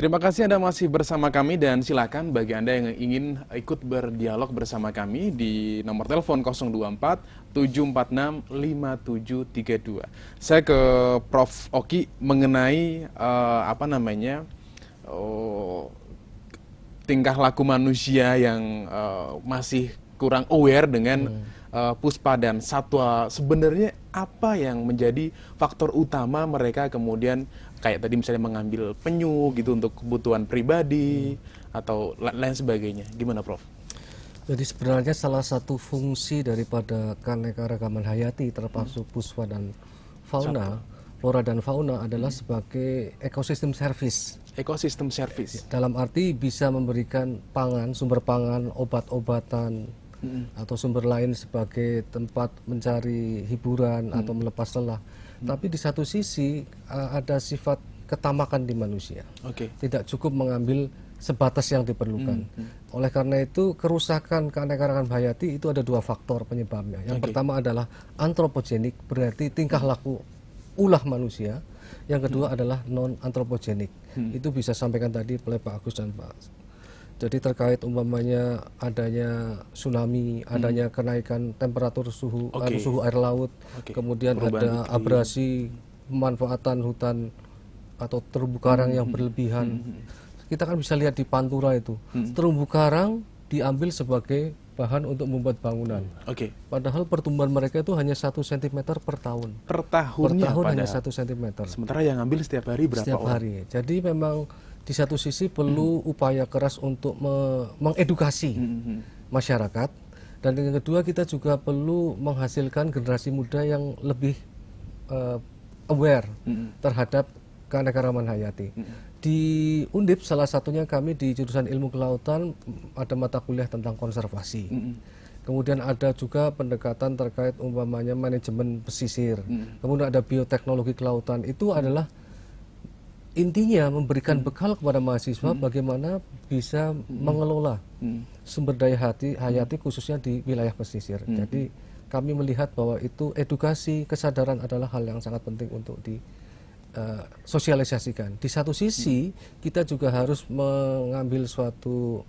Terima kasih Anda masih bersama kami dan silakan bagi Anda yang ingin ikut berdialog bersama kami di nomor telepon 024 746 5732. Saya ke Prof. Oki mengenai tingkah laku manusia yang masih kurang aware dengan puspa dan satwa. Sebenarnya apa yang menjadi faktor utama mereka kemudian kayak tadi misalnya mengambil penyu gitu untuk kebutuhan pribadi atau lain sebagainya. Gimana, Prof? Jadi sebenarnya salah satu fungsi daripada keanekaragaman hayati termasuk puspa dan fauna, flora dan fauna adalah sebagai ekosistem service. Ekosistem service. Dalam arti bisa memberikan pangan, sumber pangan, obat-obatan, atau sumber lain sebagai tempat mencari hiburan atau melepas lelah. Tapi di satu sisi ada sifat ketamakan di manusia. Tidak cukup mengambil sebatas yang diperlukan. Oleh karena itu kerusakan keanekaragaman hayati itu ada dua faktor penyebabnya. Yang pertama adalah antropogenik, berarti tingkah laku ulah manusia. Yang kedua adalah non antropogenik. Itu bisa sampaikan tadi oleh Pak Agus dan Pak. Jadi terkait umpamanya adanya tsunami, adanya kenaikan temperatur suhu air laut, kemudian ada abrasi, pemanfaatan hutan atau terumbu karang yang berlebihan. Kita kan bisa lihat di Pantura itu, terumbu karang diambil sebagai bahan untuk membuat bangunan. Padahal pertumbuhan mereka itu hanya 1 cm per tahun. Per tahun hanya 1 cm. Sementara yang ambil setiap hari berapa setiap hari. Jadi memang di satu sisi perlu upaya keras untuk mengedukasi masyarakat, dan yang kedua kita juga perlu menghasilkan generasi muda yang lebih aware terhadap keanekaragaman hayati. Di Undip salah satunya kami di jurusan ilmu kelautan ada mata kuliah tentang konservasi. Kemudian ada juga pendekatan terkait umpamanya manajemen pesisir. Kemudian ada bioteknologi kelautan. Itu adalah intinya memberikan bekal kepada mahasiswa bagaimana bisa mengelola sumber daya hayati khususnya di wilayah pesisir. Jadi kami melihat bahwa itu edukasi, kesadaran adalah hal yang sangat penting untuk sosialisasikan. Di satu sisi kita juga harus mengambil suatu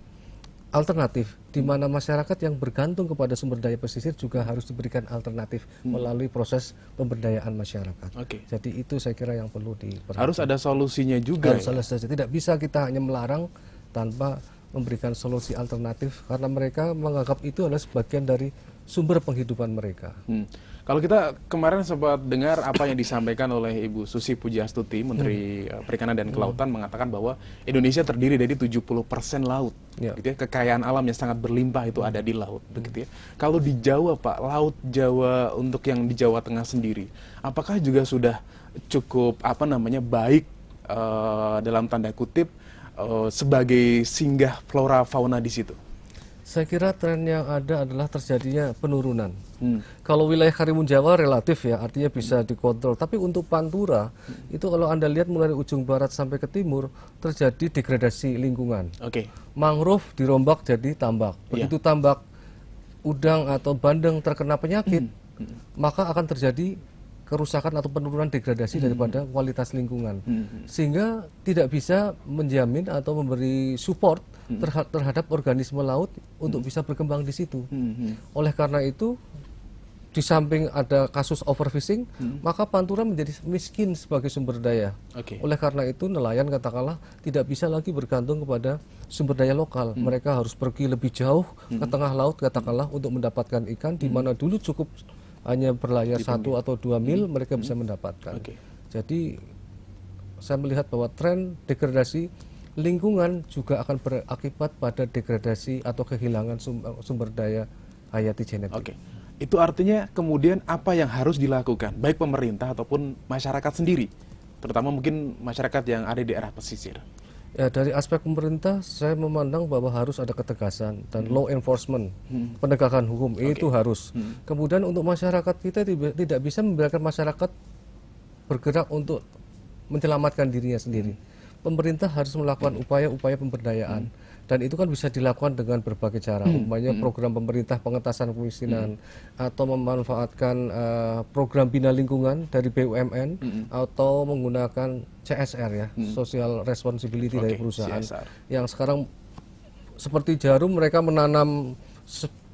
alternatif di mana masyarakat yang bergantung kepada sumber daya pesisir juga harus diberikan alternatif melalui proses pemberdayaan masyarakat. Jadi itu saya kira yang perlu diperhatikan. Harus ada solusinya juga. Tidak bisa kita hanya melarang tanpa memberikan solusi alternatif karena mereka menganggap itu adalah sebagian dari sumber penghidupan mereka. Kalau kita kemarin sempat dengar apa yang disampaikan oleh Ibu Susi Pujiastuti, Menteri Perikanan dan Kelautan, mengatakan bahwa Indonesia terdiri dari 70% laut. Gitu ya. Kekayaan alam yang sangat berlimpah itu ada di laut. Begitu ya. Kalau di Jawa, Pak, Laut Jawa untuk yang di Jawa Tengah sendiri, apakah juga sudah cukup baik dalam tanda kutip sebagai singgah flora fauna di situ? Saya kira tren yang ada adalah terjadinya penurunan. Kalau wilayah Karimun Jawa relatif ya, artinya bisa dikontrol. Tapi untuk Pantura, itu kalau Anda lihat mulai ujung barat sampai ke timur, terjadi degradasi lingkungan. Mangrove dirombak jadi tambak. Begitu tambak udang atau bandeng terkena penyakit, maka akan terjadi kerusakan atau penurunan degradasi daripada kualitas lingkungan. Sehingga tidak bisa menjamin atau memberi support terhadap organisme laut untuk bisa berkembang di situ. Oleh karena itu, di samping ada kasus overfishing, maka Pantura menjadi miskin sebagai sumber daya. Oleh karena itu, nelayan katakanlah tidak bisa lagi bergantung kepada sumber daya lokal. Mereka harus pergi lebih jauh ke tengah laut katakanlah untuk mendapatkan ikan, di mana dulu cukup hanya berlayar 1 atau 2 mil mereka bisa mendapatkan. Jadi saya melihat bahwa tren degradasi lingkungan juga akan berakibat pada degradasi atau kehilangan sumber daya hayati genetik. Itu artinya kemudian apa yang harus dilakukan baik pemerintah ataupun masyarakat sendiri, terutama mungkin masyarakat yang ada di daerah pesisir? Ya, dari aspek pemerintah saya memandang bahwa harus ada ketegasan dan law enforcement, penegakan hukum itu harus. Kemudian untuk masyarakat kita tidak bisa membiarkan masyarakat bergerak untuk menyelamatkan dirinya sendiri. Pemerintah harus melakukan upaya-upaya pemberdayaan. Dan itu kan bisa dilakukan dengan berbagai cara, umpamanya program pemerintah pengentasan kemiskinan, atau memanfaatkan program bina lingkungan dari BUMN, atau menggunakan CSR ya, social responsibility dari perusahaan, CSR. yang sekarang seperti Jarum mereka menanam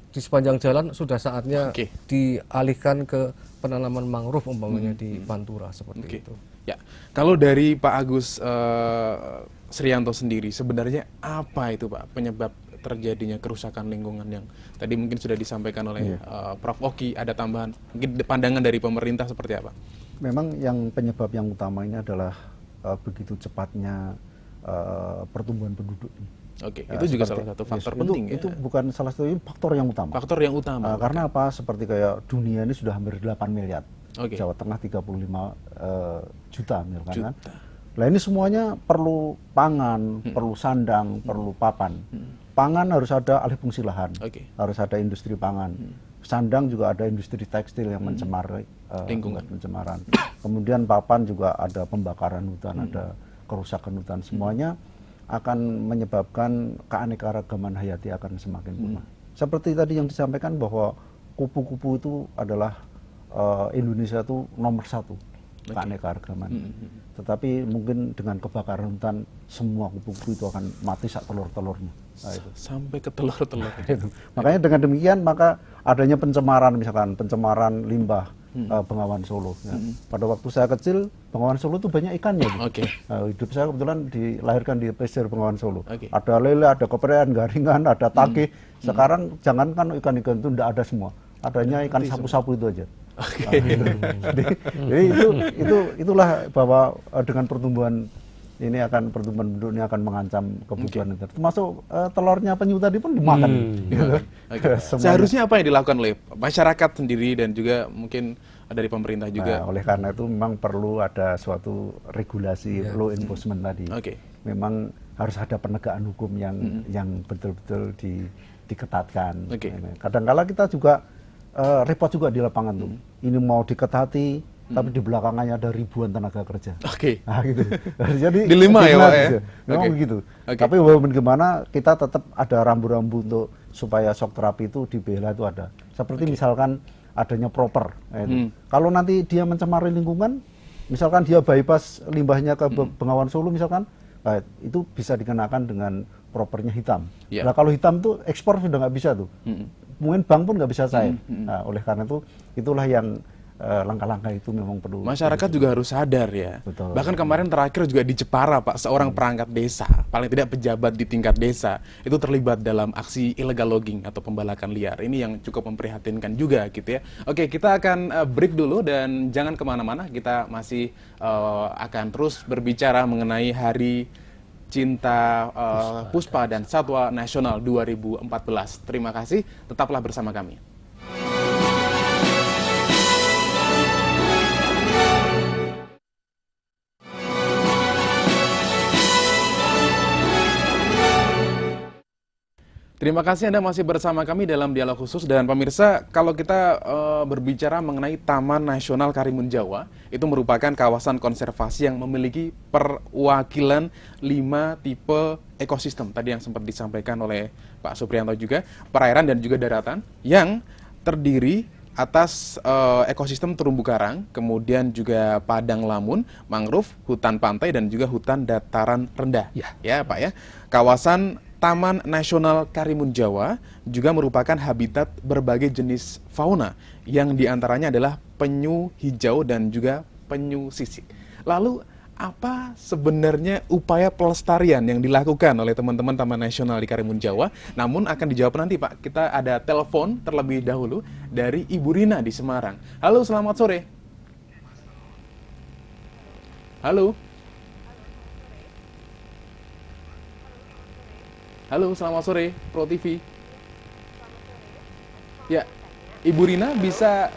di sepanjang jalan, sudah saatnya dialihkan ke penanaman mangrove umpamanya di Pantura seperti itu. Ya, kalau dari Pak Agus Srianto sendiri, sebenarnya apa itu Pak penyebab terjadinya kerusakan lingkungan yang tadi mungkin sudah disampaikan oleh Prof. Oki, ada tambahan, mungkin pandangan dari pemerintah seperti apa? Memang yang penyebab yang utama ini adalah begitu cepatnya pertumbuhan penduduk. Oke, itu juga salah satu faktor penting itu bukan salah satu, faktor yang utama. Faktor yang utama. Karena apa? Seperti kayak dunia ini sudah hampir 8 miliar. Jawa Tengah 35 juta misalkan kan. Nah ini semuanya perlu pangan, perlu sandang, perlu papan. Pangan harus ada alih fungsi lahan, harus ada industri pangan. Sandang juga ada industri tekstil yang mencemar lingkungan, pencemaran. Kemudian papan juga ada pembakaran hutan, ada kerusakan hutan. Semuanya akan menyebabkan keanekaragaman hayati akan semakin punah. Seperti tadi yang disampaikan bahwa kupu-kupu itu adalah Indonesia itu nomor 1 keanekaragaman. Tetapi mungkin dengan kebakaran hutan semua kupu-kupu itu akan mati saat telur-telurnya. Nah, sampai ke telur-telur. Makanya dengan demikian maka adanya pencemaran, misalkan pencemaran limbah Bengawan Solo. Ya. Pada waktu saya kecil Bengawan Solo itu banyak ikannya. Hidup saya kebetulan dilahirkan di pesisir Bengawan Solo. Ada lele, ada keperean, garingan, ada tage. Sekarang jangankan ikan-ikan itu tidak ada semua. Adanya ikan sapu-sapu itu aja. Jadi itulah bahwa dengan pertumbuhan penduduk ini akan mengancam kebutuhan itu. Termasuk telurnya penyu tadi pun dimakan. Seharusnya apa yang dilakukan oleh masyarakat sendiri dan juga mungkin dari pemerintah juga? Oleh karena itu memang perlu ada suatu regulasi law enforcement tadi. Memang harus ada penegakan hukum yang betul-betul diketatkan. Kadang-kala kita juga repot juga di lapangan tuh. Ini mau diketati, tapi di belakangnya ada ribuan tenaga kerja. Nah, gitu. Jadi dilema ya Pak ya. Memang begitu. Tapi walaupun gimana, kita tetap ada rambu-rambu untuk supaya shock terapi itu dibela itu ada. Seperti misalkan adanya proper. Kalau nanti dia mencemari lingkungan, misalkan dia bypass limbahnya ke Bengawan Solo misalkan, itu bisa dikenakan dengan propernya hitam. Nah kalau hitam tuh ekspor sudah nggak bisa tuh. Mungkin bank pun nggak bisa cair. Nah, oleh karena itu itulah yang langkah-langkah itu memang perlu. Masyarakat juga harus sadar ya. Bahkan kemarin terakhir juga di Jepara Pak, seorang perangkat desa, paling tidak pejabat di tingkat desa, itu terlibat dalam aksi illegal logging atau pembalakan liar. Ini yang cukup memprihatinkan juga gitu ya. Oke, kita akan break dulu dan jangan kemana-mana, kita masih akan terus berbicara mengenai Hari Cinta Puspa dan Satwa Nasional 2014. Terima kasih, tetaplah bersama kami. Terima kasih Anda masih bersama kami dalam dialog khusus. Dan pemirsa, kalau kita berbicara mengenai Taman Nasional Karimun Jawa, itu merupakan kawasan konservasi yang memiliki perwakilan 5 tipe ekosistem. Tadi yang sempat disampaikan oleh Pak Suprianto juga, perairan dan juga daratan, yang terdiri atas ekosistem terumbu karang, kemudian juga padang lamun, mangrove, hutan pantai, dan juga hutan dataran rendah. Ya Pak ya, kawasan Taman Nasional Karimun Jawa juga merupakan habitat berbagai jenis fauna yang diantaranya adalah penyu hijau dan juga penyu sisik. Lalu apa sebenarnya upaya pelestarian yang dilakukan oleh teman-teman Taman Nasional di Karimun Jawa? Namun akan dijawab nanti Pak. Kita ada telepon terlebih dahulu dari Ibu Rina di Semarang. Halo, selamat sore. Halo. Halo, selamat sore, Pro TV. Ya, Ibu Rina bisa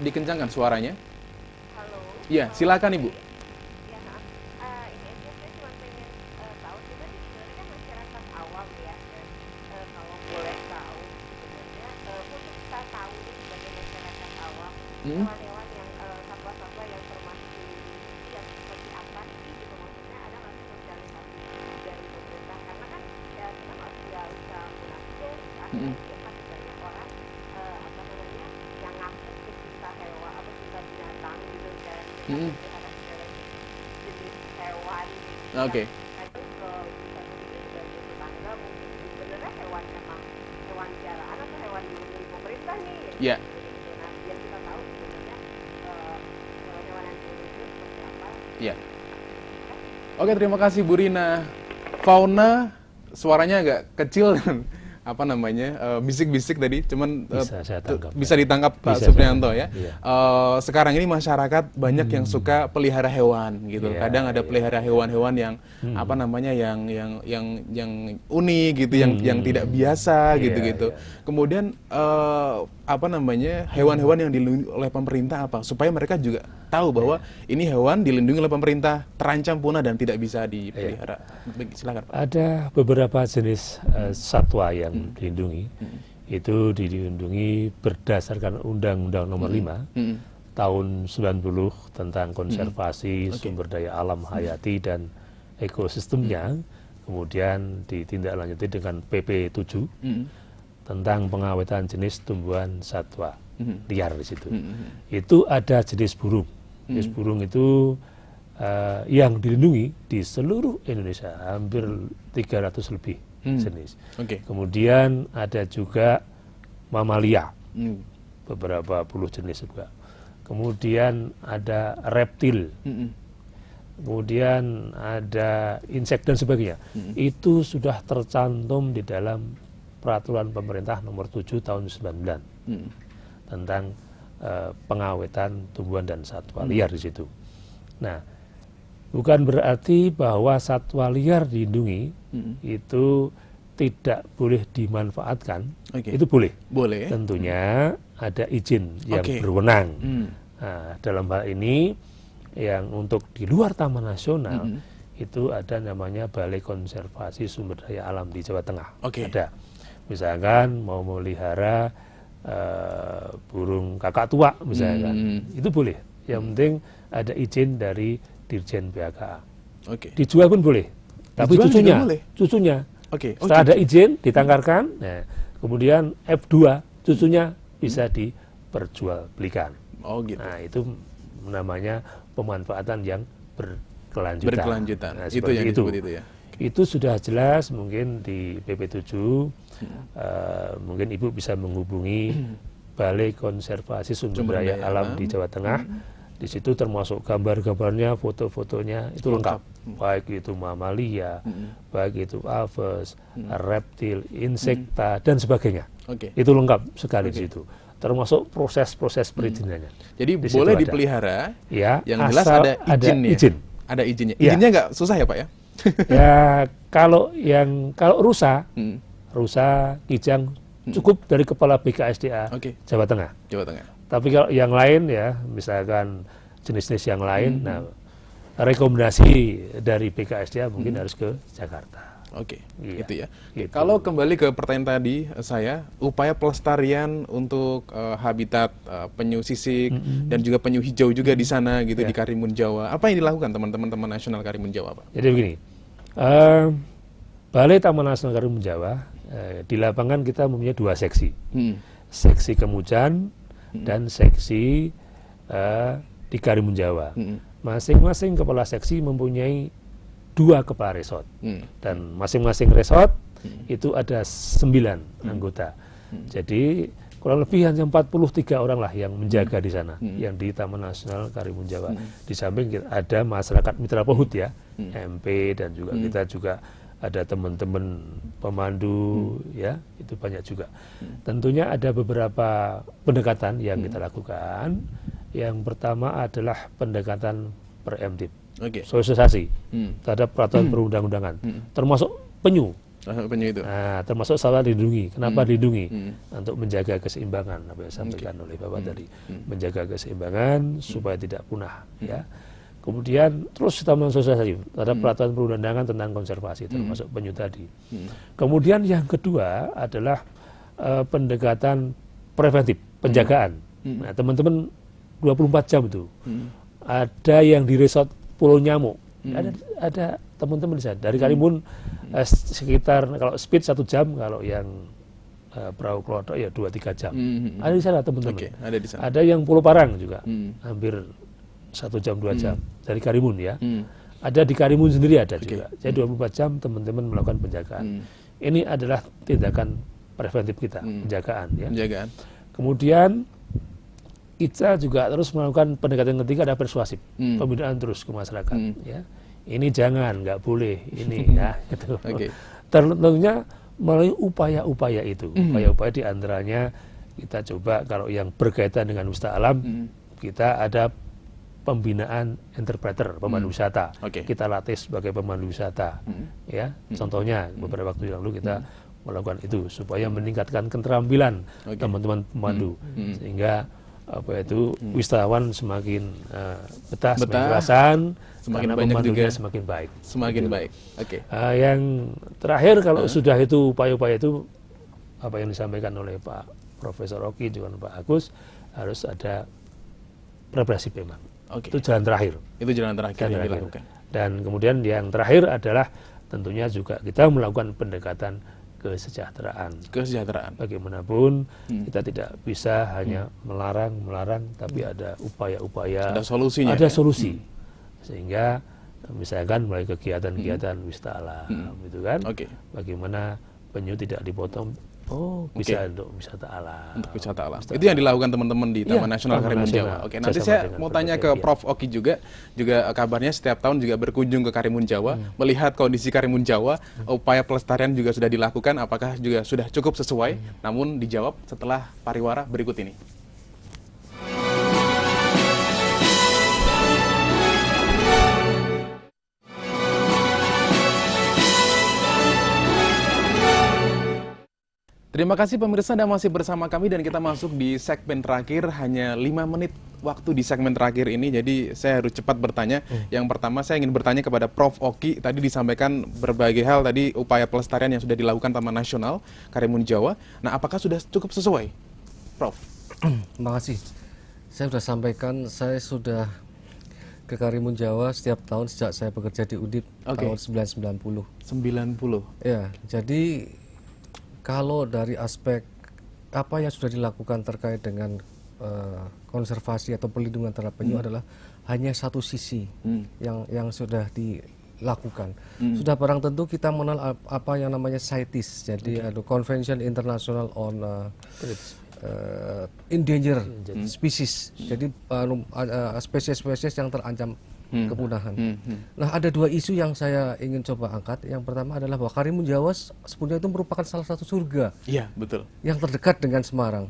dikencangkan suaranya? Halo. Ya, silakan Ibu. Ya, ini aja saya cuma pengen tahu juga sih sebenarnya kan masyarakat awam ya, dan kalau boleh tahu sebenarnya untuk kita tahu nih sebagai masyarakat awam hewan-hewan yang satwa-satwa yang termasuk di Indonesia yang seperti apa sih gitu, maksudnya ada nggak sih sosialisasi dari pemerintah, karena kan ya kita nggak jenis hewan gitu. Oke. Kadang bisa sendiri sebagai tetangga mungkin sebenarnya hewan memang hewan piaraan atau hewan dilindungi pemerintah nih. Ya. Gitu. Nah, biar kita tahu sebenarnya hewan-hewan yang dilindungi itu seperti apa. Ya. Oke, terima kasih Bu Rina. Fauna suaranya agak kecil dan apa namanya bisik-bisik tadi, cuman bisa ditangkap Pak Supriyanto ya. Iya. Sekarang ini masyarakat banyak yang suka pelihara hewan gitu. Iya, kadang ada pelihara hewan-hewan yang apa namanya yang unik gitu, yang tidak biasa gitu-gitu. Iya. Kemudian apa namanya hewan-hewan yang dilindungi oleh pemerintah apa supaya mereka juga tahu bahwa ini hewan dilindungi oleh pemerintah, terancam punah dan tidak bisa dipelihara. Silakan Pak. Ada beberapa jenis satwa yang dilindungi. Itu dilindungi berdasarkan Undang-Undang Nomor 5 tahun 90 tentang konservasi sumber daya alam hayati dan ekosistemnya. Kemudian ditindaklanjuti dengan PP 7 tentang pengawetan jenis tumbuhan satwa liar di situ. Itu ada jenis burung. Jenis burung itu yang dilindungi di seluruh Indonesia, hampir 300 lebih jenis. Kemudian ada juga mamalia, beberapa puluh jenis juga. Kemudian ada reptil, kemudian ada insek dan sebagainya. Itu sudah tercantum di dalam Peraturan Pemerintah Nomor 7 Tahun 99 tentang pengawetan tumbuhan dan satwa liar di situ. Nah, bukan berarti bahwa satwa liar dilindungi itu tidak boleh dimanfaatkan. Itu boleh. Boleh. Tentunya ada izin yang berwenang. Nah, dalam hal ini yang untuk di luar Taman Nasional itu ada namanya Balai Konservasi Sumber Daya Alam di Jawa Tengah. Ada. Misalkan mau memelihara burung kakak tua misalkan, itu boleh. Yang penting ada izin dari Dirjen BHKA. Dijual pun boleh, tapi cucunya. Setelah ada izin ditangkarkan, nah, kemudian F2 cucunya bisa diperjualbelikan. Nah, itu namanya pemanfaatan yang berkelanjutan. Nah, itu yang disebut itu ya. Itu sudah jelas mungkin di PP 7 mungkin Ibu bisa menghubungi Balai Konservasi Sumber Daya Alam di Jawa Tengah. Di situ termasuk gambar-gambarnya, foto-fotonya itu lengkap. Baik itu mamalia, baik itu aves, reptil, insekta dan sebagainya. Itu lengkap sekali di situ. Termasuk proses-proses perizinannya. Jadi boleh dipelihara, ya, yang jelas ada izin. Ada izinnya. Izinnya nggak susah ya Pak ya? Ya kalau rusa, kijang cukup dari kepala BKSDA Jawa Tengah. Tapi kalau yang lain ya, misalkan jenis-jenis yang lain, nah rekomendasi dari BKSDA mungkin harus ke Jakarta. Gitu ya. Gitu. Kalau kembali ke pertanyaan tadi saya, upaya pelestarian untuk habitat penyu sisik dan juga penyu hijau juga di sana gitu di Karimun Jawa. Apa yang dilakukan teman-teman Nasional Karimun Jawa, Pak? Jadi begini, Balai Taman Nasional Karimun Jawa di lapangan kita mempunyai 2 seksi, seksi Kemujan dan seksi di Karimun Jawa. Masing-masing kepala seksi mempunyai 2 kepala resort, dan masing-masing resort itu ada 9 anggota. Jadi kurang lebih hanya 43 orang lah yang menjaga di sana, yang di Taman Nasional Karimun Jawa. Di samping ada masyarakat mitra POHUT ya, MP, dan juga kita juga ada teman-teman pemandu, ya itu banyak juga. Tentunya ada beberapa pendekatan yang kita lakukan. Yang pertama adalah pendekatan preemptif. Sosialisasi terhadap peraturan perundang-undangan, termasuk penyu. Itu. Nah, termasuk satwa dilindungi. Kenapa dilindungi? Untuk menjaga keseimbangan, apa yang disampaikan oleh Bapak tadi, menjaga keseimbangan supaya tidak punah. Ya. Kemudian terus kita mensosialisasi terhadap peraturan perundang-undangan tentang konservasi, termasuk penyu tadi. Kemudian yang kedua adalah pendekatan preventif, penjagaan. Nah, teman-teman 24 jam itu. Ada yang di resort Pulau Nyamuk, ada teman-teman di sana dari Karimun sekitar kalau speed 1 jam, kalau yang perahu klotok ya 2-3 jam. Ada di sana teman-teman. Ada di sana. Ada yang Pulau Parang juga, hampir 1 jam 2 jam dari Karimun ya. Ada di Karimun sendiri ada juga. Jadi 24 jam teman-teman melakukan penjagaan. Ini adalah tindakan preventif kita, penjagaan ya. Penjagaan. Kemudian kita juga terus melakukan pendekatan ketiga, ada persuasif, pembinaan terus ke masyarakat ya. Ini jangan, nggak boleh, ini ya gitu. Tentunya melalui upaya-upaya itu, upaya-upaya diantaranya kita coba kalau yang berkaitan dengan wisata alam, kita ada pembinaan interpreter, pemandu wisata. Kita latih sebagai pemandu wisata, ya. Contohnya beberapa waktu yang lalu kita melakukan itu supaya meningkatkan keterampilan teman-teman pemandu, sehingga apa itu wisatawan semakin betah, semakin kerasan, semakin banyak juga, semakin baik. Semakin gitu. Baik. Yang terakhir kalau sudah itu upaya-upaya itu apa yang disampaikan oleh Pak Profesor Oki juga Pak Agus, harus ada represif memang. Itu jalan terakhir. Itu jalan terakhir yang dilakukan. Dan kemudian yang terakhir adalah tentunya juga kita melakukan pendekatan kesejahteraan. Bagaimanapun kita tidak bisa hanya melarang, tapi ada upaya-upaya. Ada solusinya. Ada solusi. Sehingga misalkan mulai kegiatan-kegiatan wisata alam, gitu kan? Bagaimana penyu tidak dipotong. Bisa untuk wisata alam. Untuk wisata alam. Itu yang dilakukan teman-teman di Taman Nasional Karimun Jawa. Nanti saya mau tanya ke Prof. Oki juga kabarnya setiap tahun juga berkunjung ke Karimun Jawa, melihat kondisi Karimun Jawa, upaya pelestarian juga sudah dilakukan, apakah juga sudah cukup sesuai? Namun dijawab setelah pariwara berikut ini. Terima kasih pemirsa, Anda masih bersama kami dan kita masuk di segmen terakhir, hanya 5 menit waktu di segmen terakhir ini, jadi saya harus cepat bertanya. Yang pertama saya ingin bertanya kepada Prof. Oki, tadi disampaikan berbagai hal tadi upaya pelestarian yang sudah dilakukan Taman Nasional Karimun Jawa. Nah, apakah sudah cukup sesuai, Prof? Terima kasih. Saya sudah sampaikan, saya sudah ke Karimun Jawa setiap tahun sejak saya bekerja di UNDIP tahun 1990. 90. Ya, jadi kalau dari aspek apa yang sudah dilakukan terkait dengan konservasi atau perlindungan terhadap penyu adalah hanya satu sisi yang sudah dilakukan. Sudah barang tentu kita mengenal apa yang namanya CITES, jadi ada Convention International on Endangered Species, jadi spesies-spesies yang terancam kepunahan. Nah, ada 2 isu yang saya ingin coba angkat. Yang pertama adalah bahwa Karimun Jawa sebenarnya itu merupakan salah satu surga. Iya, betul. Yang terdekat dengan Semarang.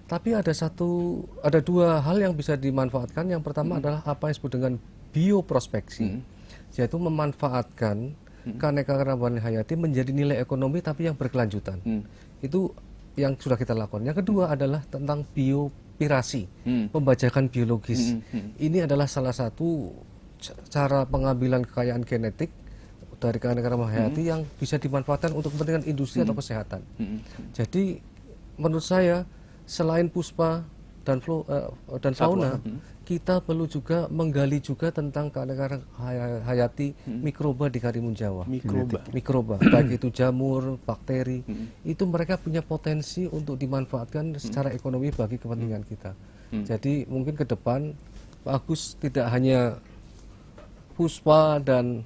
Tapi ada 2 hal yang bisa dimanfaatkan. Yang pertama adalah apa yang disebut dengan bioprospeksi, yaitu memanfaatkan keanekaragaman hayati menjadi nilai ekonomi tapi yang berkelanjutan. Itu yang sudah kita lakukan. Yang kedua adalah tentang biopirasi, pembajakan biologis. Ini adalah salah satu cara pengambilan kekayaan genetik dari keanekaragaman hayati yang bisa dimanfaatkan untuk kepentingan industri atau kesehatan. Jadi menurut saya selain puspa dan fauna, kita perlu juga menggali juga tentang keanekaragaman hayati mikroba di Karimun Jawa. Mikroba, baik itu jamur, bakteri, itu mereka punya potensi untuk dimanfaatkan secara ekonomi bagi kepentingan kita. Jadi mungkin ke depan Pak Agus tidak hanya puspa dan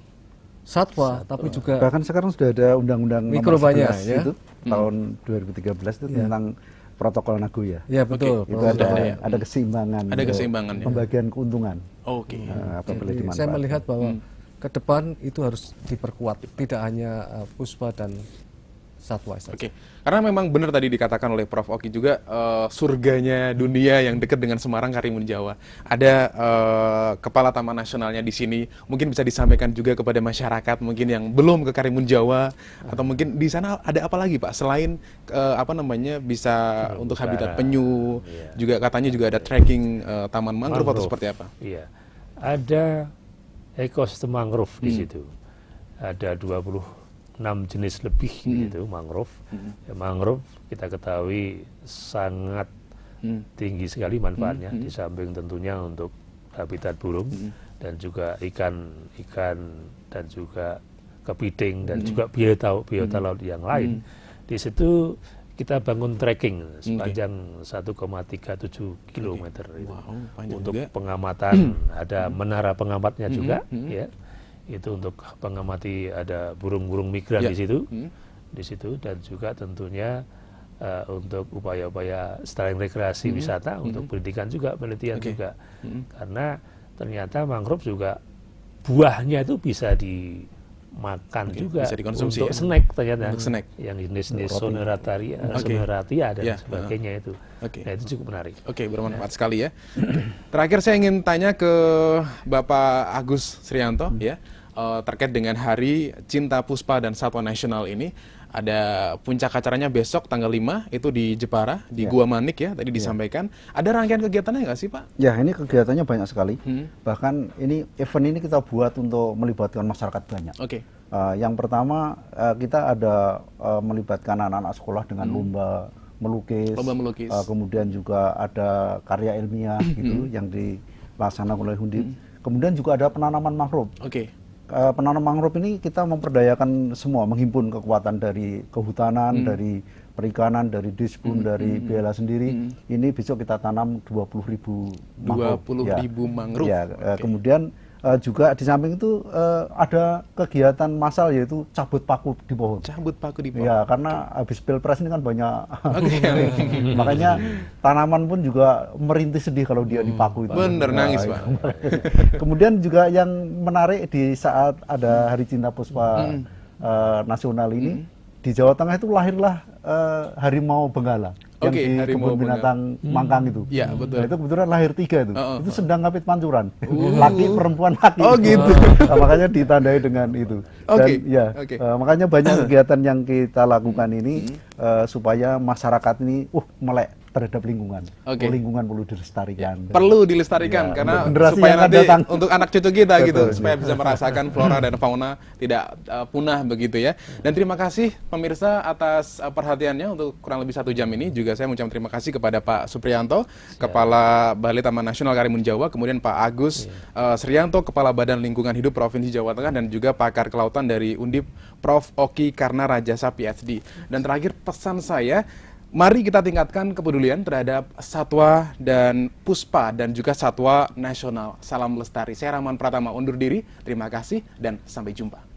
satwa, tapi juga bahkan sekarang sudah ada undang-undang mikrobanya ya? Itu tahun 2013 itu tentang protokol Nagoya. Ya betul. Itu ada keseimbangan. Ada keseimbangan. Pembagian keuntungan. Jadi saya melihat bahwa ke depan itu harus diperkuat, tidak hanya puspa dan satwa saja. Karena memang benar tadi dikatakan oleh Prof. Oki juga surganya dunia yang dekat dengan Semarang, Karimun Jawa. Ada kepala Taman Nasionalnya di sini. Mungkin bisa disampaikan juga kepada masyarakat mungkin yang belum ke Karimun Jawa, atau mungkin di sana ada apa lagi Pak selain bisa untuk habitat penyu, juga katanya juga ada trekking taman mangrove atau seperti apa? Iya. Ada ekosistem mangrove di situ. Ada 26 jenis lebih gitu mangrove. Mangrove kita ketahui sangat tinggi sekali manfaatnya, di samping tentunya untuk habitat burung dan juga ikan dan juga kepiting dan juga biota laut yang lain. Di situ kita bangun trekking sepanjang 1,37 km itu. Untuk juga pengamatan, ada menara pengamatnya juga, ya. Itu untuk pengamati, ada burung-burung migran di situ, dan juga tentunya untuk upaya-upaya selain rekreasi wisata, untuk pendidikan juga, penelitian juga. Karena ternyata mangrove juga buahnya itu bisa dimakan juga, bisa dikonsumsi untuk snack ternyata, untuk snack yang jenis Soneratia dan sebagainya itu. Nah, itu cukup menarik. Bermanfaat sekali ya. Terakhir saya ingin tanya ke Bapak Agus Srianto ya, terkait dengan Hari Cinta Puspa dan Satwa Nasional ini. Ada puncak acaranya besok tanggal 5 itu di Jepara, di Gua Manik ya, tadi disampaikan. Ada rangkaian kegiatannya nggak sih Pak? Ya, ini kegiatannya banyak sekali. Bahkan event ini kita buat untuk melibatkan masyarakat banyak. Yang pertama kita ada melibatkan anak-anak sekolah dengan lomba melukis. Kemudian juga ada karya ilmiah gitu yang dilaksanakan oleh Undip. Kemudian juga ada penanaman mangrove. Penanam mangrove ini kita memperdayakan semua, menghimpun kekuatan dari kehutanan, dari perikanan, dari Dispun, dari BLA sendiri. Ini besok kita tanam 20.000 mangrove. 20.000 mangrove. Ya, kemudian juga di samping itu ada kegiatan massal, yaitu cabut paku di pohon. Cabut paku di pohon. Ya, karena habis Pilpres ini kan banyak. Makanya tanaman pun juga merintih sedih kalau dia dipaku itu. Bener, nangis Pak. Kemudian juga yang menarik di saat ada Hari Cinta Puspa Nasional ini, di Jawa Tengah itu lahirlah harimau benggala. Yang di kebun binatang Mangkang itu. Iya, betul. Nah, itu kebetulan lahir 3 itu. Itu sedang ngapit pancuran. Laki, perempuan, laki. Gitu. Nah, makanya ditandai dengan itu. Dan makanya banyak kegiatan yang kita lakukan ini supaya masyarakat ini melek terhadap lingkungan. Lingkungan perlu dilestarikan. Perlu dilestarikan karena supaya nanti untuk anak cucu kita gitu, supaya bisa merasakan flora dan fauna tidak punah begitu ya. Dan terima kasih pemirsa atas perhatiannya untuk kurang lebih 1 jam ini. Juga saya mengucapkan terima kasih kepada Pak Suprianto, Kepala Balai Taman Nasional Karimun Jawa, kemudian Pak Agus Srianto, Kepala Badan Lingkungan Hidup Provinsi Jawa Tengah, dan juga pakar kelautan dari Undip, Prof. Oki Karna Rajasa PhD. Dan terakhir pesan saya, mari kita tingkatkan kepedulian terhadap satwa dan puspa dan juga satwa nasional. Salam lestari. Saya Rahman Pratama undur diri. Terima kasih dan sampai jumpa.